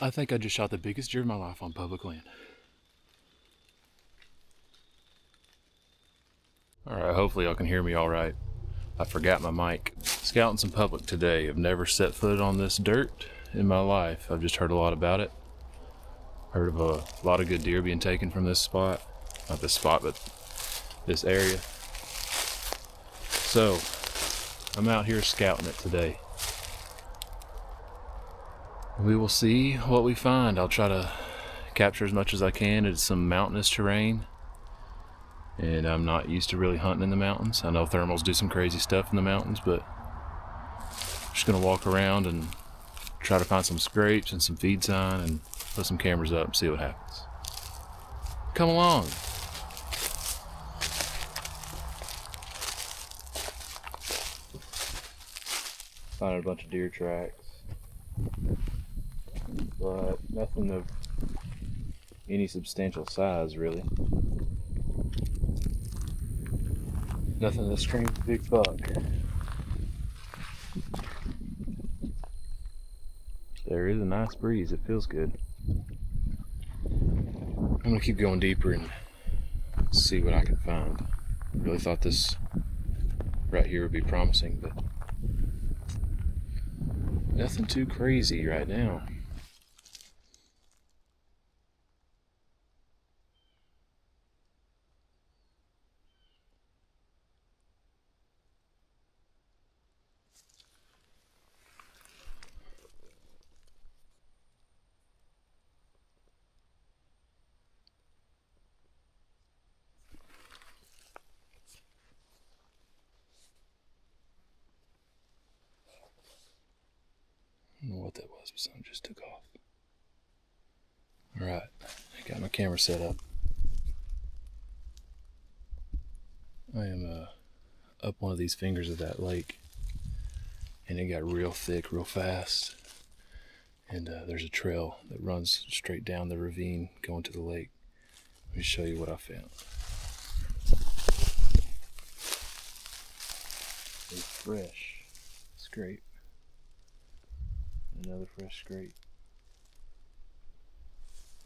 I think I just shot the biggest deer of my life on public land. Alright, hopefully y'all can hear me alright. I forgot my mic. Scouting some public today. I've never set foot on this dirt in my life. I've just heard a lot about it. Heard of a lot of good deer being taken from this spot. Not this spot, but this area. So, I'm out here scouting it today. We will see what we find. I'll try to capture as much as I can. It's some mountainous terrain, and I'm not used to really hunting in the mountains. I know thermals do some crazy stuff in the mountains, but I'm just gonna walk around and try to find some scrapes and some feed sign and put some cameras up and see what happens. Come along. Finding a bunch of deer tracks, but nothing of any substantial size really. Nothing that screams big buck. There is a nice breeze, it feels good. I'm gonna keep going deeper and see what I can find. I really thought this right here would be promising, but nothing too crazy right now. I don't know what that was, but something just took off. Alright, I got my camera set up. I am up one of these fingers of that lake, and it got real thick real fast. And there's a trail that runs straight down the ravine going to the lake. Let me show you what I found. A fresh scrape. Another fresh scrape.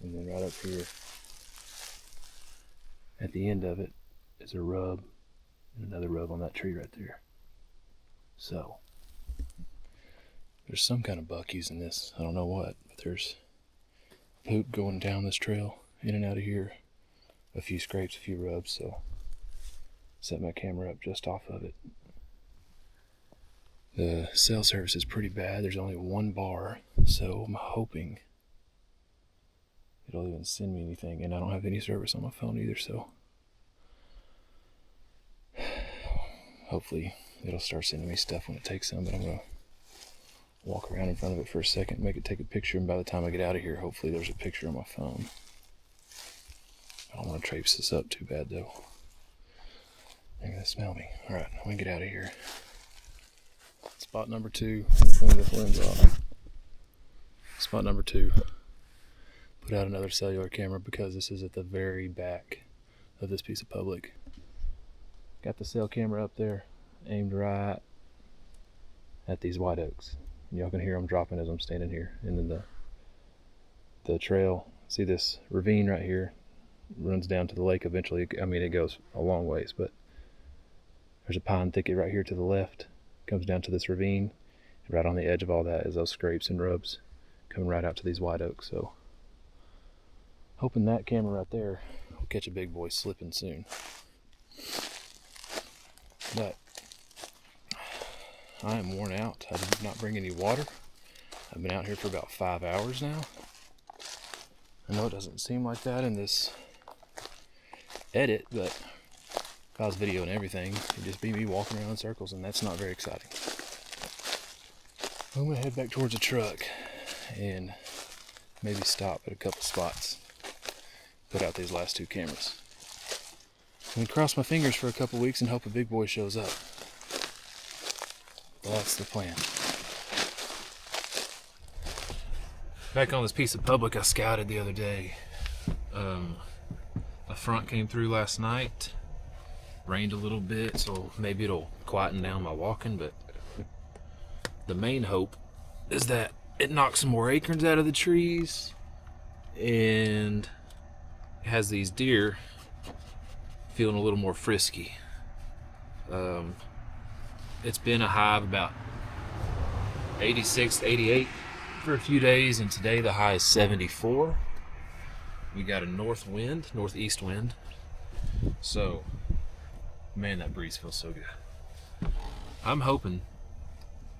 And then right up here at the end of it is a rub and another rub on that tree right there. So there's some kind of buck using this. I don't know what, but there's poop going down this trail, in and out of here. A few scrapes, a few rubs, so set my camera up just off of it. The cell service is pretty bad. There's only one bar, so I'm hoping it'll even send me anything. And I don't have any service on my phone either, so hopefully it'll start sending me stuff when it takes some. But I'm gonna walk around in front of it for a second, make it take a picture, and by the time I get out of here, hopefully there's a picture on my phone. I don't want to traipse this up too bad though. They're gonna smell me. Alright, I'm gonna get out of here. Spot number 2. Clean this lens off. Spot number 2. Put out another cellular camera because this is at the very back of this piece of public. Got the cell camera up there, aimed right at these white oaks. And y'all can hear them dropping as I'm standing here. And then the trail, see this ravine right here, runs down to the lake eventually. I mean, it goes a long ways, but there's a pine thicket right here to the left. Comes down to this ravine. Right on the edge of all that is those scrapes and rubs coming right out to these white oaks. So hoping that camera right there will catch a big boy slipping soon. But I am worn out. I did not bring any water. I've been out here for about 5 hours now. I know it doesn't seem like that in this edit, but if I was videoing everything, it'd just be me walking around in circles, and that's not very exciting. I'm gonna head back towards the truck and maybe stop at a couple spots. Put out these last 2 cameras. And cross my fingers for a couple weeks and hope a big boy shows up. Well, that's the plan. Back on this piece of public I scouted the other day. A front came through last night. Rained a little bit, so maybe it'll quieten down my walking, but the main hope is that it knocked some more acorns out of the trees, and it has these deer feeling a little more frisky. It's been a high of about 86, 88 for a few days, and today the high is 74. We got a northeast wind. So, man, that breeze feels so good. I'm hoping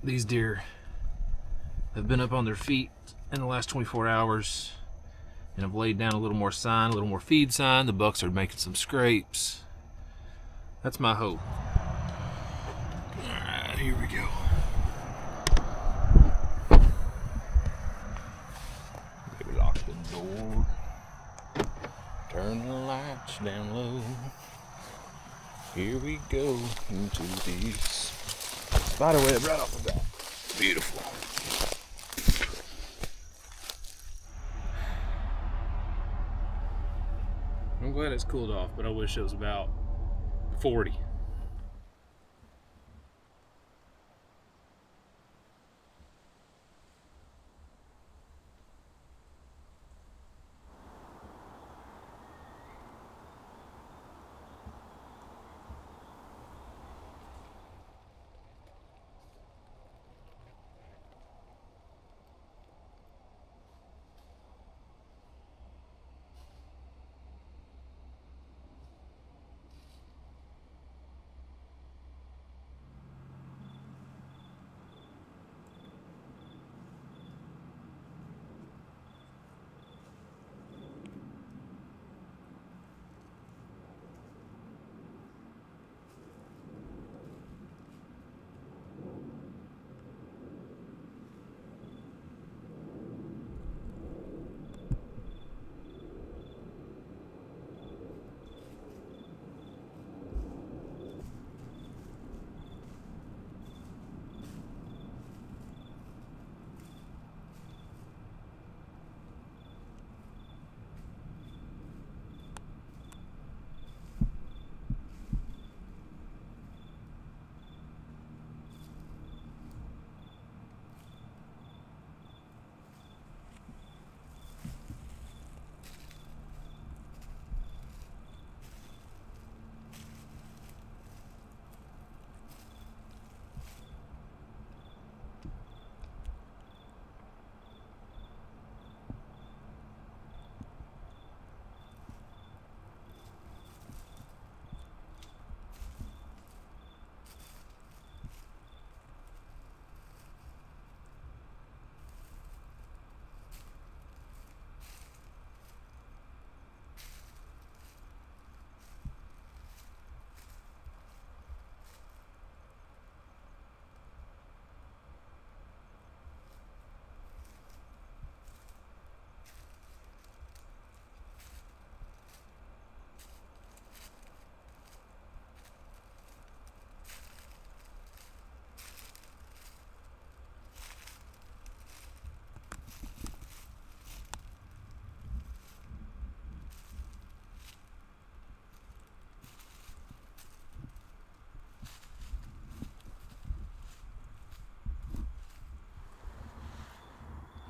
these deer have been up on their feet in the last 24 hours and have laid down a little more sign, a little more feed sign. The bucks are making some scrapes. That's my hope. Alright, here we go. Maybe lock the door. Turn the lights down low. Here we go into these spider web right off the bat. Beautiful. I'm glad it's cooled off, but I wish it was about 40.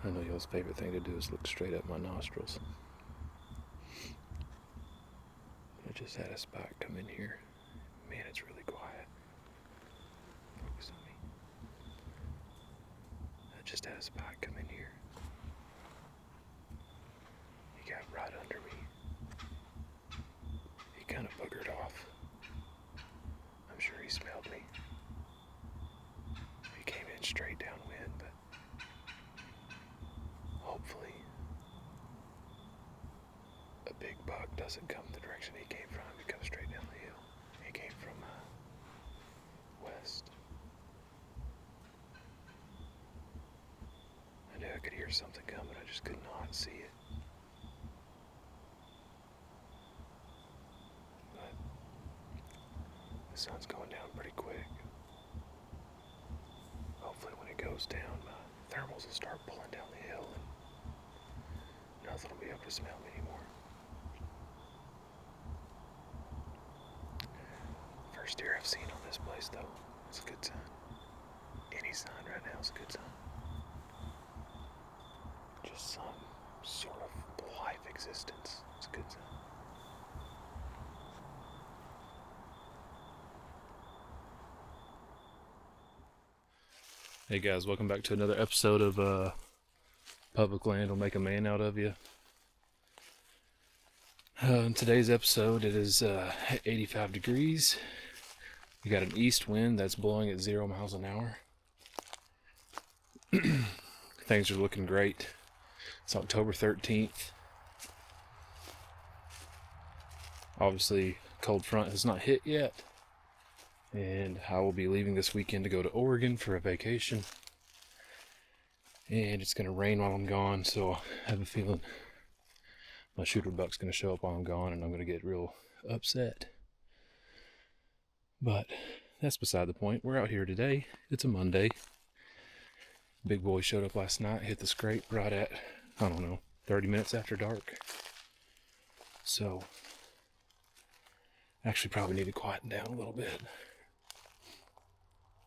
I know y'all's favorite thing to do is look straight up my nostrils. I just had a spot come in here. Man, it's really quiet. Focus on me. I just had a spot come in here. He got right under me. He kind of buggered off. I'm sure he smelled me. He came in straight downwind, but hopefully a big buck doesn't come the direction he came from. He comes straight down the hill. He came from west. I knew I could hear something coming, I just could not see it. But the sun's going down pretty quick. Hopefully when it goes down, my thermals will start pulling down the hill and nothing will be able to smell me anymore. First deer I've seen on this place though. It's a good sign. Any sign right now is a good sign. Hey guys, welcome back to another episode of Public Land Will Make a Man Out of You. In today's episode, it is 85 degrees. We got an east wind that's blowing at 0 miles an hour. Things are looking great. It's October 13th. Obviously, cold front has not hit yet. And I will be leaving this weekend to go to Oregon for a vacation. And it's going to rain while I'm gone, so I have a feeling my shooter buck's going to show up while I'm gone and I'm going to get real upset. But that's beside the point. We're out here today. It's a Monday. Big boy showed up last night, hit the scrape right at, 30 minutes after dark. So, actually probably need to quieten down a little bit.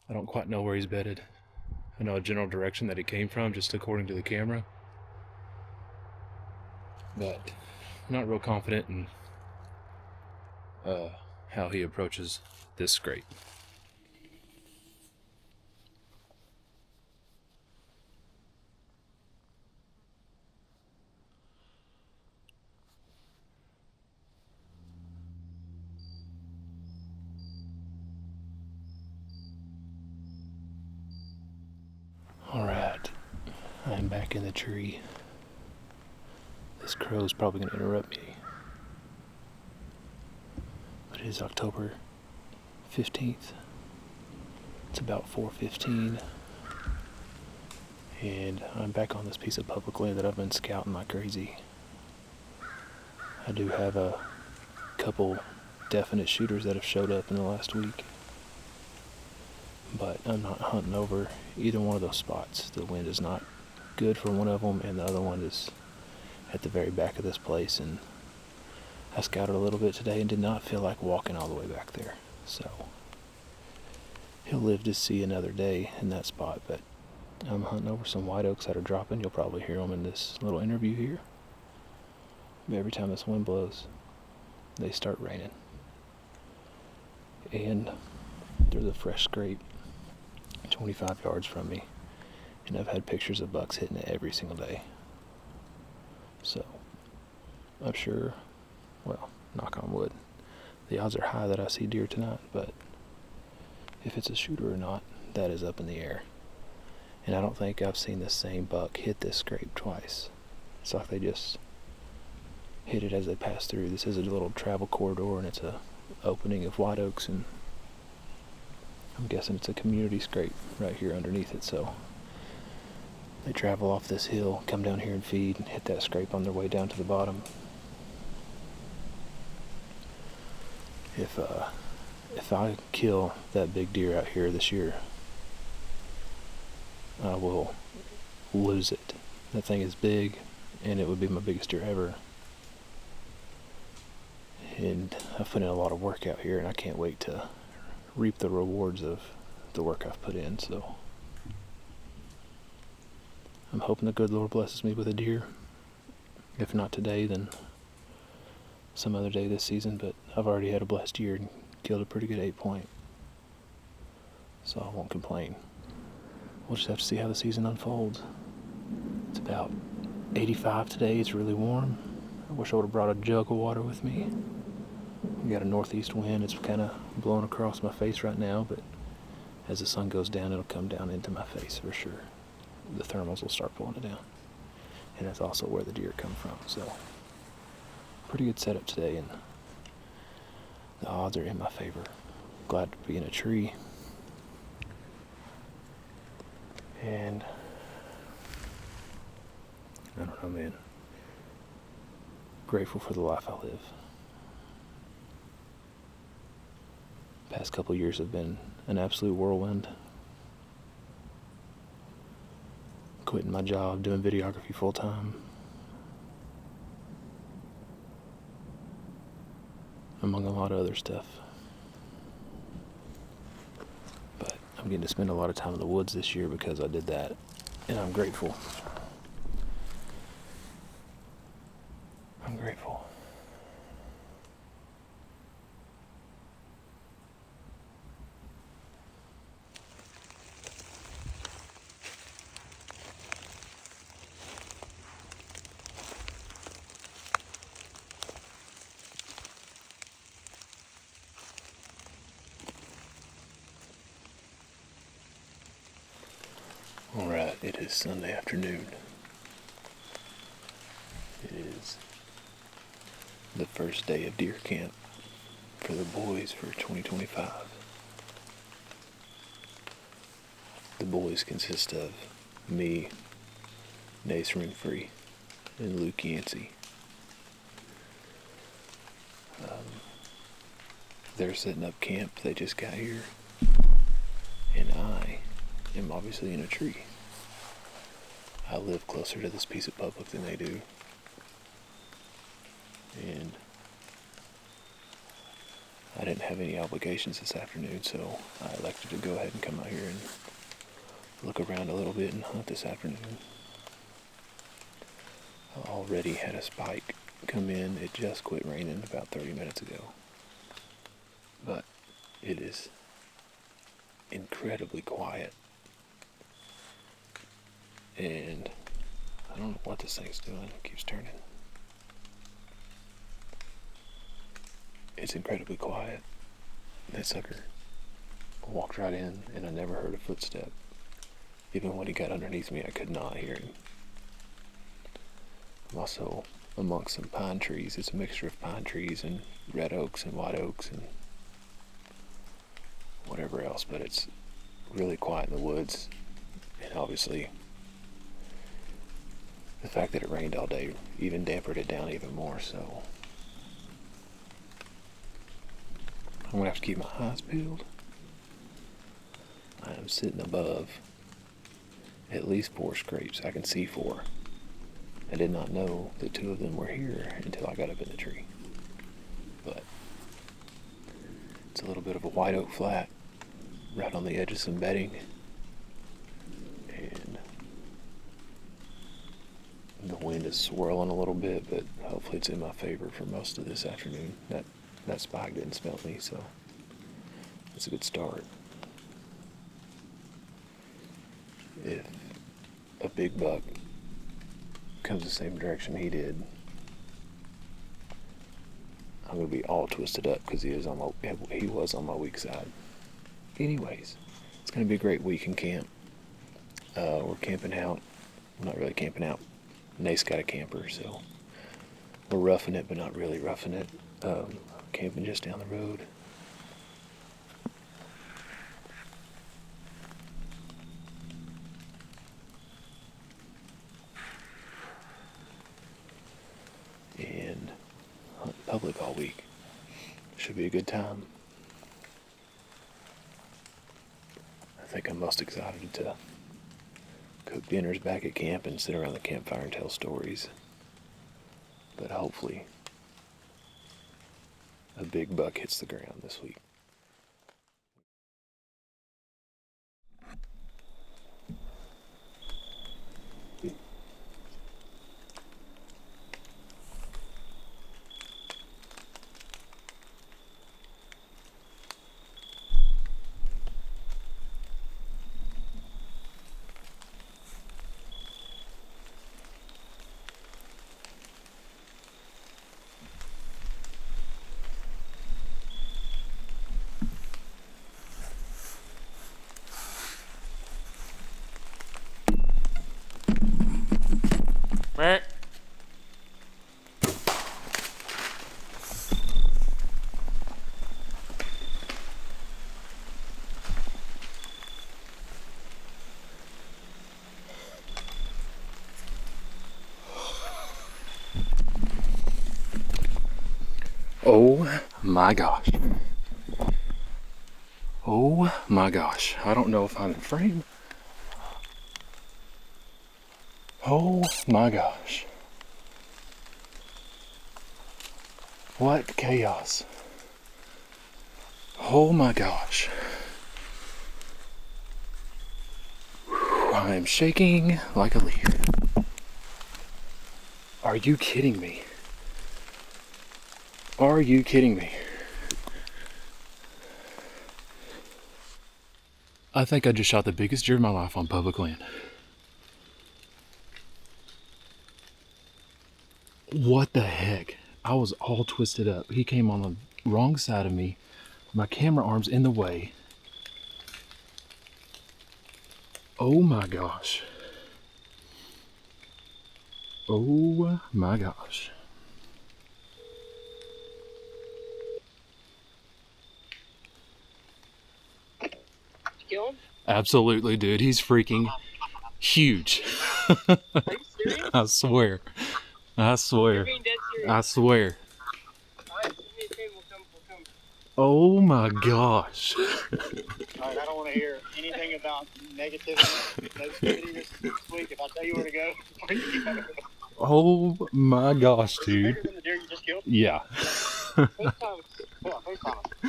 I don't quite know where he's bedded. I know a general direction that he came from, just according to the camera. But I'm not real confident in how he approaches this scrape. Alright, I'm back in the tree. This crow's probably going to interrupt me. But it is October 15th. It's about 4:15. And I'm back on this piece of public land that I've been scouting like crazy. I do have a couple definite shooters that have showed up in the last week. But I'm not hunting over either one of those spots. The wind is not good for one of them, and the other one is at the very back of this place. And I scouted a little bit today and did not feel like walking all the way back there. So he'll live to see another day in that spot. But I'm hunting over some white oaks that are dropping. You'll probably hear them in this little interview here. But every time this wind blows, they start raining. And there's a fresh scrape 25 yards from me, and I've had pictures of bucks hitting it every single day. So I'm sure, well, knock on wood, the odds are high that I see deer tonight, but if it's a shooter or not, that is up in the air. And I don't think I've seen the same buck hit this scrape twice. It's like they just hit it as they pass through. This is a little travel corridor, and it's a opening of white oaks, and I'm guessing it's a community scrape right here underneath it. So they travel off this hill, come down here and feed, and hit that scrape on their way down to the bottom. If I kill that big deer out here this year, I will lose it. That thing is big, and it would be my biggest deer ever. And I've put in a lot of work out here, and I can't wait to reap the rewards of the work I've put in. So I'm hoping the good Lord blesses me with a deer. If not today, then some other day this season. But I've already had a blessed year and killed a pretty good 8-point, so I won't complain. We'll just have to see how the season unfolds. It's about 85 today. It's really warm. I wish I would have brought a jug of water with me. We got a northeast wind. It's kind of blowing across my face right now, but as the sun goes down, it'll come down into my face for sure. The thermals will start pulling it down. And that's also where the deer come from. So pretty good setup today, and the odds are in my favor. Glad to be in a tree. And I don't know, man. Grateful for the life I live. Past couple years have been an absolute whirlwind. Quitting my job, doing videography full time, among a lot of other stuff. But I'm getting to spend a lot of time in the woods this year because I did that, and I'm grateful. I'm grateful. Alright, it is Sunday afternoon. It is the first day of deer camp for the boys for 2025. The boys consist of me, Nace Renfree, and Luke Yancey. They're setting up camp. They just got here. And I am obviously in a tree. I live closer to this piece of public than they do. And I didn't have any obligations this afternoon, so I elected to go ahead and come out here and look around a little bit and hunt this afternoon. I already had a spike come in. It just quit raining about 30 minutes ago. But it is incredibly quiet. And I don't know what this thing's doing. It keeps turning. It's incredibly quiet. That sucker walked right in, and I never heard a footstep. Even when he got underneath me, I could not hear him. I'm also amongst some pine trees. It's a mixture of pine trees and red oaks and white oaks and whatever else, but it's really quiet in the woods. And obviously, the fact that it rained all day even dampened it down even more, so I'm going to have to keep my eyes peeled. I am sitting above at least 4 scrapes. I can see 4. I did not know that 2 of them were here until I got up in the tree. But it's a little bit of a white oak flat right on the edge of some bedding. And the wind is swirling a little bit, but hopefully it's in my favor for most of this afternoon. That spike didn't smell me, so that's a good start. If a big buck comes the same direction he did, I'm gonna be all twisted up because he was on my weak side. Anyways, it's gonna be a great week in camp. We're camping out. We're not really camping out. Nace got a camper, so we're roughing it, but not really roughing it. Camping just down the road. And hunt public all week. Should be a good time. I think I'm most excited to cook dinners back at camp and sit around the campfire and tell stories. But hopefully a big buck hits the ground this week. Oh my gosh. Oh my gosh. I don't know if I'm in frame. Oh my gosh. What chaos. Oh my gosh. I am shaking like a leaf. Are you kidding me? Are you kidding me? I think I just shot the biggest deer of my life on public land. What the heck? I was all twisted up. He came on the wrong side of me. My camera arm's in the way. Oh my gosh. Oh my gosh. Kill him? Absolutely, dude. He's freaking huge. Are you serious? I swear. I You're swear. being dead serious. I swear. Alright, send me a pin, we'll come. Oh my gosh. Alright, I don't want to hear anything about negativity this week. If I tell you where to go, Oh my gosh, Is it dude. bigger than the deer you just killed? Yeah. FaceTime. Hold on, FaceTime. I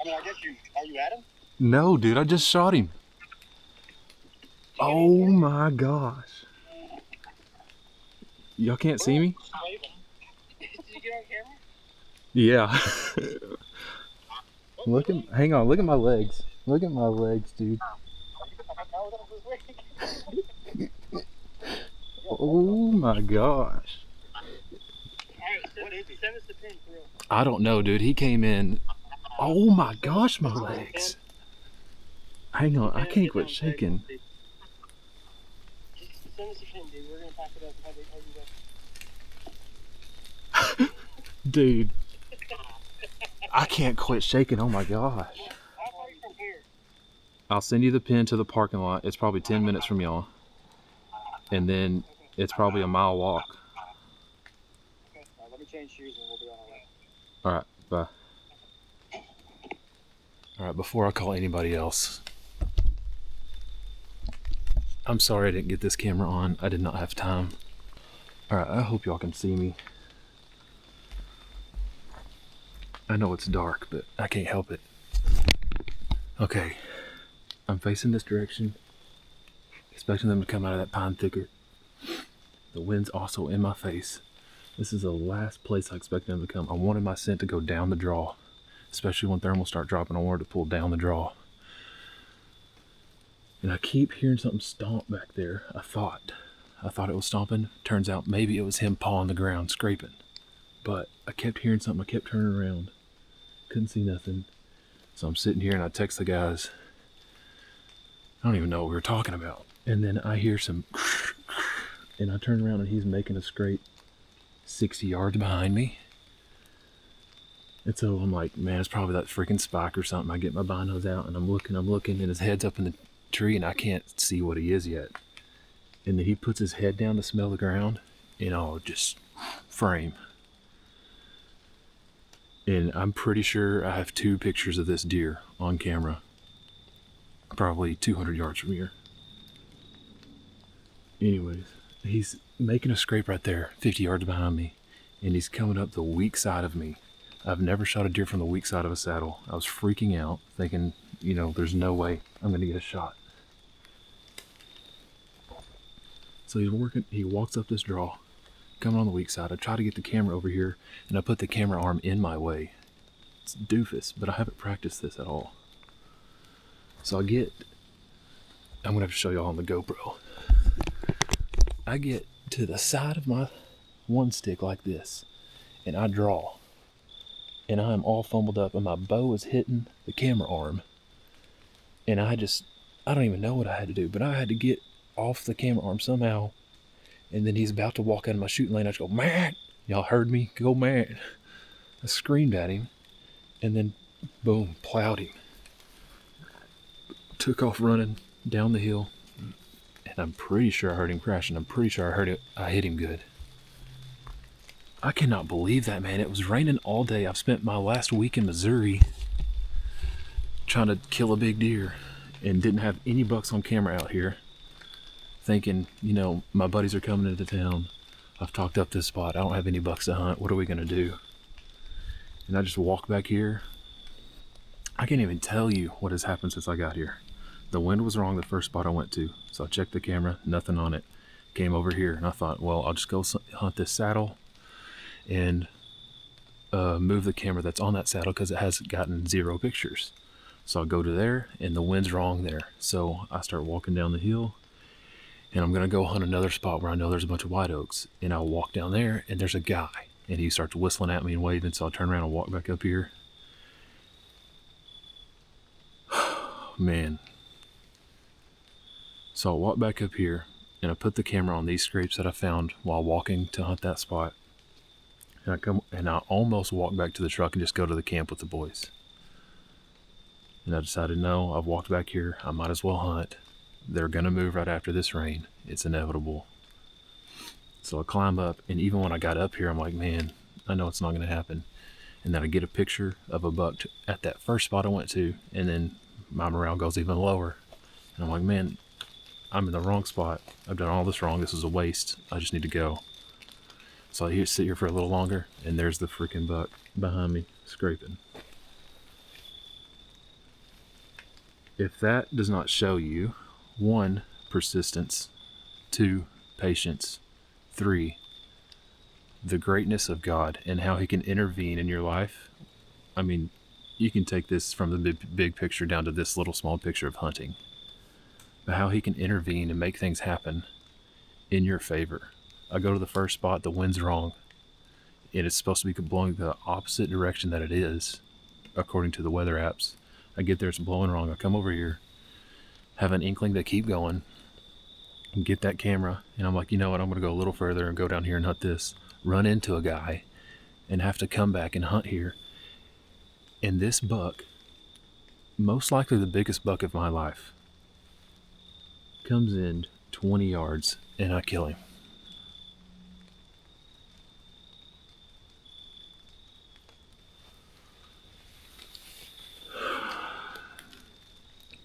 mean, I guess are you at him? No, dude, I just shot him. Oh my gosh. Y'all can't see me? Did you get on camera? Yeah. Hang on, look at my legs. Look at my legs, dude. Oh my gosh. Alright, send us the pin for real. I don't know, dude. He came in. Oh my gosh, my legs. Hang on, I can't quit shaking. Just send us a pin, dude. We're gonna pack it up and have you go. Dude. I can't quit shaking. Oh my gosh. How far are you from here? I'll send you the pin to the parking lot. It's probably 10 minutes from y'all. And then it's probably a mile walk. Okay, let me change shoes and we'll be on our way. Alright, bye. Alright, before I call anybody else, I'm sorry I didn't get this camera on. I did not have time. Alright, I hope y'all can see me. I know it's dark, but I can't help it. Okay, I'm facing this direction, expecting them to come out of that pine thicket. The wind's also in my face. This is the last place I expected them to come. I wanted my scent to go down the draw, especially when thermals start dropping. I wanted to pull down the draw. And I keep hearing something stomp back there. I thought it was stomping. Turns out maybe it was him pawing the ground, scraping. But I kept hearing something. I kept turning around. Couldn't see nothing. So I'm sitting here and I text the guys. I don't even know what we were talking about. And then I hear some and I turn around and he's making a scrape 60 yards behind me. And so I'm like, man, it's probably that freaking spike or something. I get my binos out and I'm looking, and his head's up in the tree and I can't see what he is yet. And then he puts his head down to smell the ground and I'll just frame. And I'm pretty sure I have 2 pictures of this deer on camera, probably 200 yards from here. Anyways, he's making a scrape right there, 50 yards behind me, and he's coming up the weak side of me. I've never shot a deer from the weak side of a saddle. I was freaking out, thinking, there's no way I'm gonna get a shot. So he walks up this draw, coming on the weak side. I try to get the camera over here, and I put the camera arm in my way. It's doofus, but I haven't practiced this at all. So I'm gonna have to show y'all on the GoPro. I get to the side of my one stick like this, and I draw. And I'm all fumbled up, and my bow is hitting the camera arm. And I don't even know what I had to do, but I had to get off the camera arm somehow. And then he's about to walk out of my shooting lane. I just go, man! Y'all heard me? Go, man! I screamed at him, and then, boom, plowed him. Took off running down the hill, and I'm pretty sure I heard him crash, and I'm pretty sure I hit him good. I cannot believe that, man. It was raining all day. I've spent my last week in Missouri trying to kill a big deer and didn't have any bucks on camera out here. Thinking, my buddies are coming into town. I've talked up this spot. I don't have any bucks to hunt. What are we going to do? And I just walk back here. I can't even tell you what has happened since I got here. The wind was wrong the first spot I went to. So I checked the camera, nothing on it. Came over here and I thought, well, I'll just go hunt this saddle and move the camera that's on that saddle because it has gotten 0 pictures. So I'll go to there and the wind's wrong there. So I start walking down the hill and I'm going to go hunt another spot where I know there's a bunch of white oaks. And I'll walk down there and there's a guy and he starts whistling at me and waving. So I'll turn around and walk back up here. Man, So I walk back up here and I put the camera on these scrapes that I found while walking to hunt that spot. And I almost walk back to the truck and just go to the camp with the boys. And I decided, no, I've walked back here. I might as well hunt. They're going to move right after this rain. It's inevitable. So I climb up, and even when I got up here, I'm like, man, I know it's not going to happen. And then I get a picture of a buck at that first spot I went to, and then my morale goes even lower. And I'm like, man, I'm in the wrong spot. I've done all this wrong. This is a waste. I just need to go. So I sit here for a little longer, and there's the freaking buck behind me scraping. If that does not show you, 1, persistence, 2, patience, 3, the greatness of God and how he can intervene in your life. I mean, you can take this from the big picture down to this little small picture of hunting. But how he can intervene and make things happen in your favor. I go to the first spot, the wind's wrong. And it's supposed to be blowing the opposite direction that it is, according to the weather apps. I get there, it's blowing wrong. I come over here, have an inkling to keep going, and get that camera. And I'm like, you know what, I'm going to go a little further and go down here and hunt this. Run into a guy and have to come back and hunt here. And this buck, most likely the biggest buck of my life, comes in 20 yards and I kill him.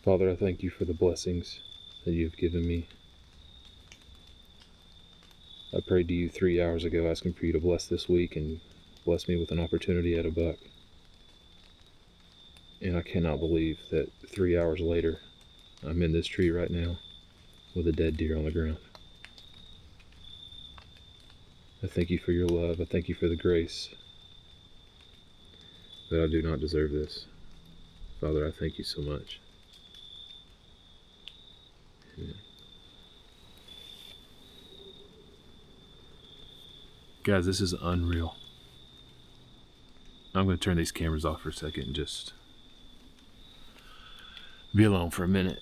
Father, I thank you for the blessings that you've given me. I prayed to you 3 hours ago asking for you to bless this week and bless me with an opportunity at a buck. And I cannot believe that 3 hours later, I'm in this tree right now with a dead deer on the ground. I thank you for your love. I thank you for the grace. But I do not deserve this. Father, I thank you so much. Amen. Guys, this is unreal. I'm going to turn these cameras off for a second and just be alone for a minute.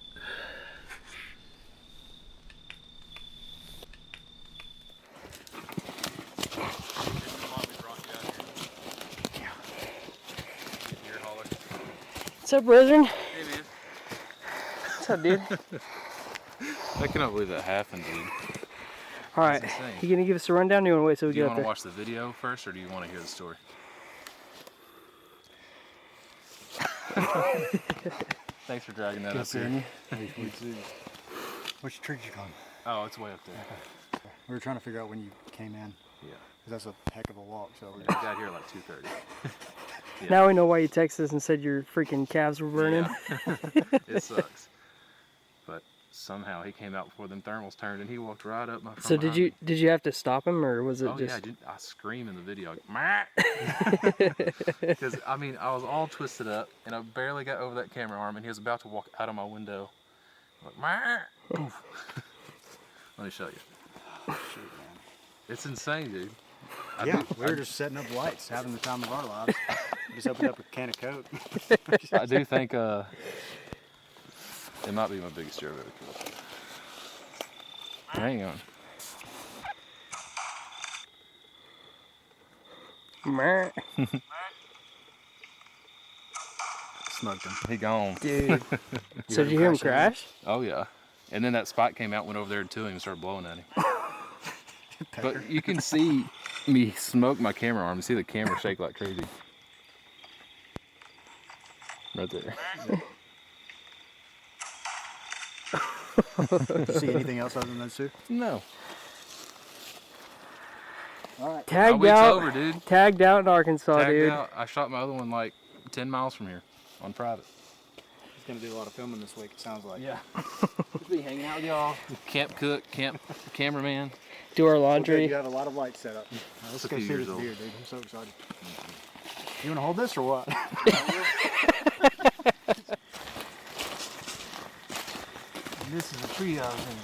What's up, brethren? Hey, man. What's up, dude? I cannot believe that happened, dude. All right, you gonna give us a rundown? Or you want to wait till we Do you get want up to there? watch the video first, or do you want to hear the story? Thanks for dragging that up here. Which tree did you climb? Oh, it's way up there. Okay. We were trying to figure out when you came in. Yeah. Because that's a heck of a walk. So We got here at like 2:30. Yeah. Now we know why you texted us and said your freaking calves were burning. Yeah. It sucks. But somehow he came out before them thermals turned, and he walked right up my front. So did you have to stop him, or was it Oh just? yeah, I scream in the video, because I mean I was all twisted up, and I barely got over that camera arm, and he was about to walk out of my window. I'm like, poof. Let me show you. oh, shoot, man. It's insane, dude. We were just setting up lights, having the time of our lives. Just opened up a can of Coke. I do think it might be my biggest deer I've ever killed. Hang on. Meh. Smoked him. He gone. Dude. So did you hear him crash? Oh yeah. And then that spot came out, went over there to him, and started blowing at him. But you can see me smoke my camera arm and see the camera shake like crazy. Right there. Did you see anything else other than those two? No. All right. My Tagged week's out. over, dude. Tagged out in Arkansas, Tagged dude. out. I shot my other one like 10 miles from here on private. He's going to do a lot of filming this week, it sounds like. Yeah. We'll be hanging out with y'all. Camp cook, camp cameraman. Do our Okay, laundry. you have a lot of lights set up. Let's a go few see years this old. deer, dude. I'm so excited. You want to hold this or what? This is a tree I was in.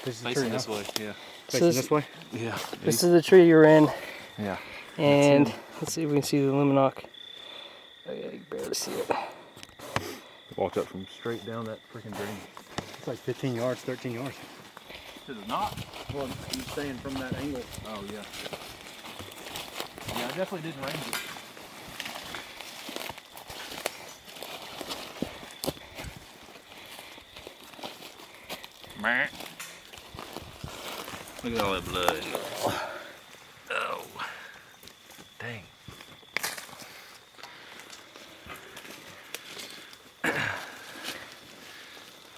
This is the Facing tree, this huh? way, yeah. Facing this- this way? Yeah. This is the tree you're in, Yeah. and let's see if we can see the luminoc. Oh yeah, you can barely see it. Walked up from straight down that freaking drain. It's like 15 yards, 13 yards. Is it not? Well, I'm saying from that angle. Oh, yeah. Yeah, I definitely didn't range it. Look at all that blood. Oh. Dang.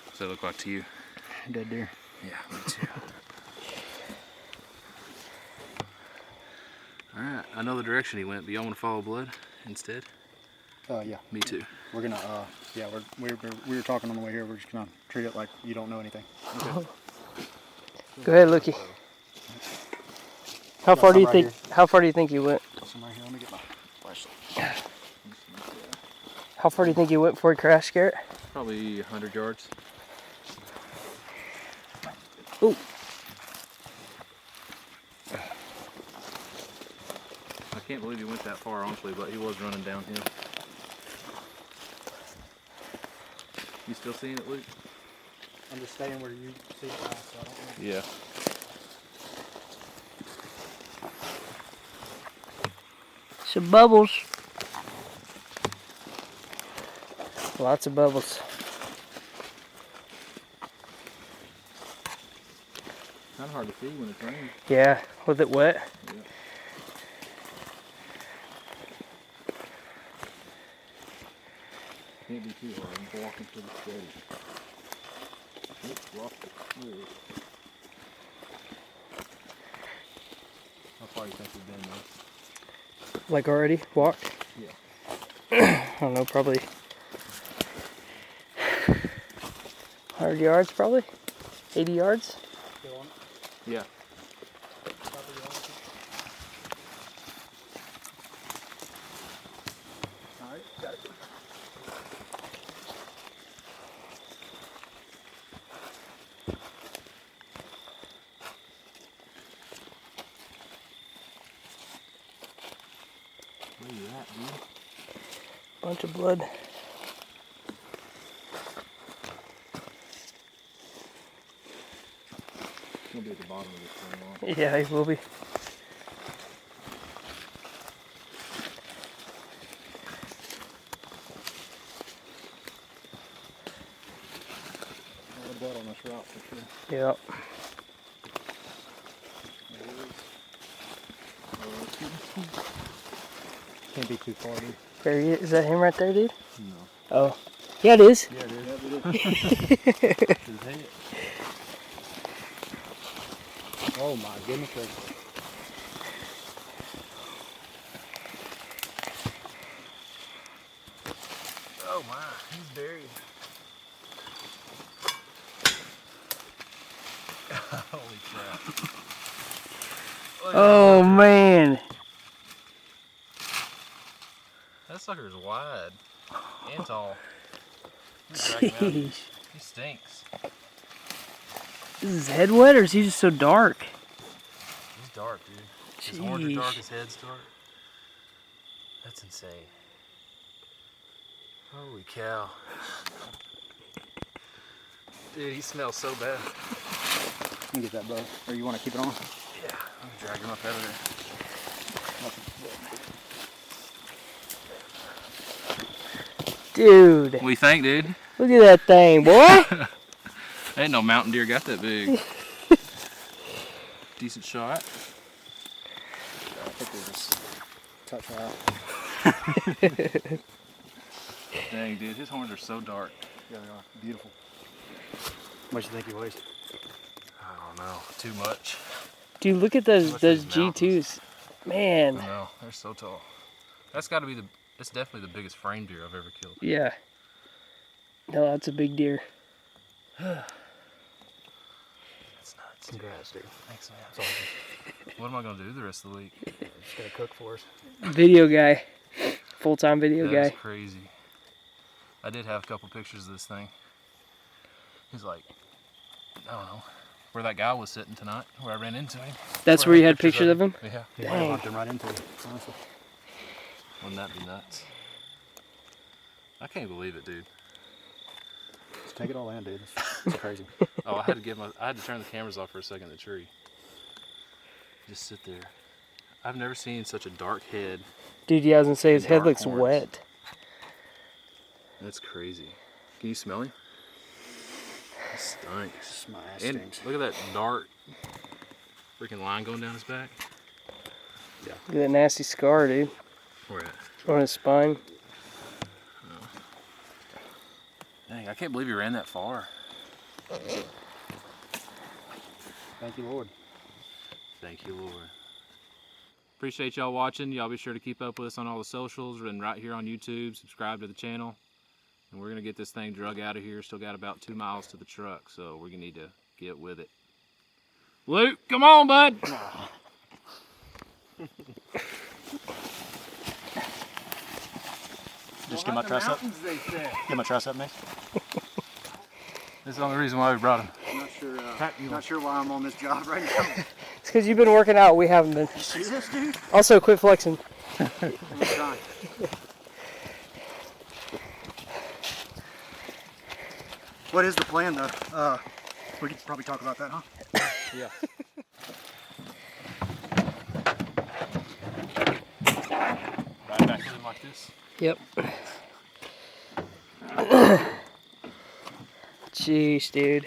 What's that look like to you? Dead deer. Yeah, me too. Alright, I know the direction he went, but y'all want to follow blood instead? Yeah. Me too. We're gonna, yeah, we were talking on the way here. We're just gonna treat it like you don't know anything. Okay. Go ahead, Lookie. How far do you think? How far do you think you went? Some right here. Let me get my flashlight. How far do you think you went before he crashed, Garrett? Probably 100 yards. Ooh. I can't believe he went that far, honestly, but he was running downhill. You still seeing it, Luke? I'm just staying where you see it now, so I don't know. Yeah. Some bubbles. Lots of bubbles. Kind of hard to see when it's raining. Yeah, with it wet. Yeah. Can't be too hard. I'm walking to the steady. Oops, lost it. There it is. How far do you think we've been, though? Like already walked? Yeah. I don't know, probably 100 yards, probably 80 yards. Yeah. Alright, got it. Where you at, dude? Bunch of blood. He'll be at the bottom of this thing. Yeah, he will be. A lot of blood on this route for sure. Yeah. Can't be too far, dude. There he is. Is that him right there, dude? No. Oh. Yeah, it is. Yeah, it is. Oh my goodness gracious. Oh my, he's buried. Holy crap. Oh, man. That sucker's wide and tall. Drag him out. Jeez. He stinks. Is his head wet or is he just so dark? He's dark, dude. His horns are dark, Jeez. his head's dark. That's insane. Holy cow. Dude, he smells so bad. Let me get that bow. Or you want to keep it on? Yeah, I'm gonna drag him up out of there. Dude, What do you think, dude? look at that thing, boy. Ain't no mountain deer got that big. Decent shot. I think we'll just touch her out. Dang, dude, his horns are so dark. Yeah, they are. Beautiful. How much do you think he weighs? I don't know, too much. Dude, look at those What's these G2s. Man. I know, they're so tall. That's got to be it's definitely the biggest frame deer I've ever killed. Yeah. No, that's a big deer. That's nuts. Congrats, dude. Thanks, man. That's awesome. What am I gonna do the rest of the week? Just gonna cook for us. Video guy. Full-time video That's guy. crazy. I did have a couple pictures of this thing. He's like, I don't know, where that guy was sitting tonight, where I ran into him. That's where you had pictures of him? Yeah. He might have Dang. knocked him right into it, honestly. Wouldn't that be nuts? I can't believe it, dude. Take it all in, dude. It's crazy. Oh, I had to turn the cameras off for a second in the tree. Just sit there. I've never seen such a dark head. Dude, yeah, I was gonna say his head Dark looks horns. wet. That's crazy. Can you smell him? It stinks. My ass And stinks. look at that dark freaking line going down his back. Look at that nasty scar, dude, Where at? on his spine. Dang, I can't believe you ran that far. Thank you, Lord. Thank you, Lord. Appreciate y'all watching. Y'all be sure to keep up with us on all the socials and right here on YouTube. Subscribe to the channel. And we're going to get this thing drug out of here. Still got about 2 miles to the truck, so we're going to need to get with it. Luke, come on, bud. Just get my truss up. Get my truss up, Nick. That's the only reason why we brought him. Not sure why I'm on this job right now. It's because you've been working out. We haven't been. You see this, dude? Also, quit flexing. I'm trying. What is the plan, though? We could probably talk about that, huh? Yeah. Right back in like this. Yep. Jeez, dude.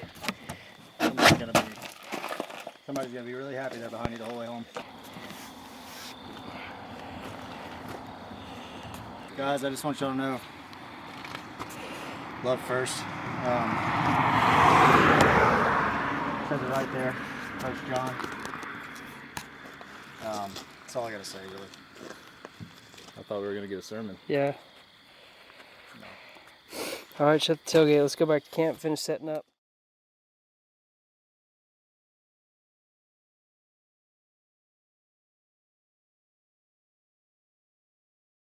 Somebody's gonna be really happy there behind you the whole way home. Guys, I just want y'all to know, love first. Says it right there, Coach John. That's all I gotta say, really. I thought we were going to get a sermon. Yeah. All right, shut the tailgate. Let's go back to camp, finish setting up.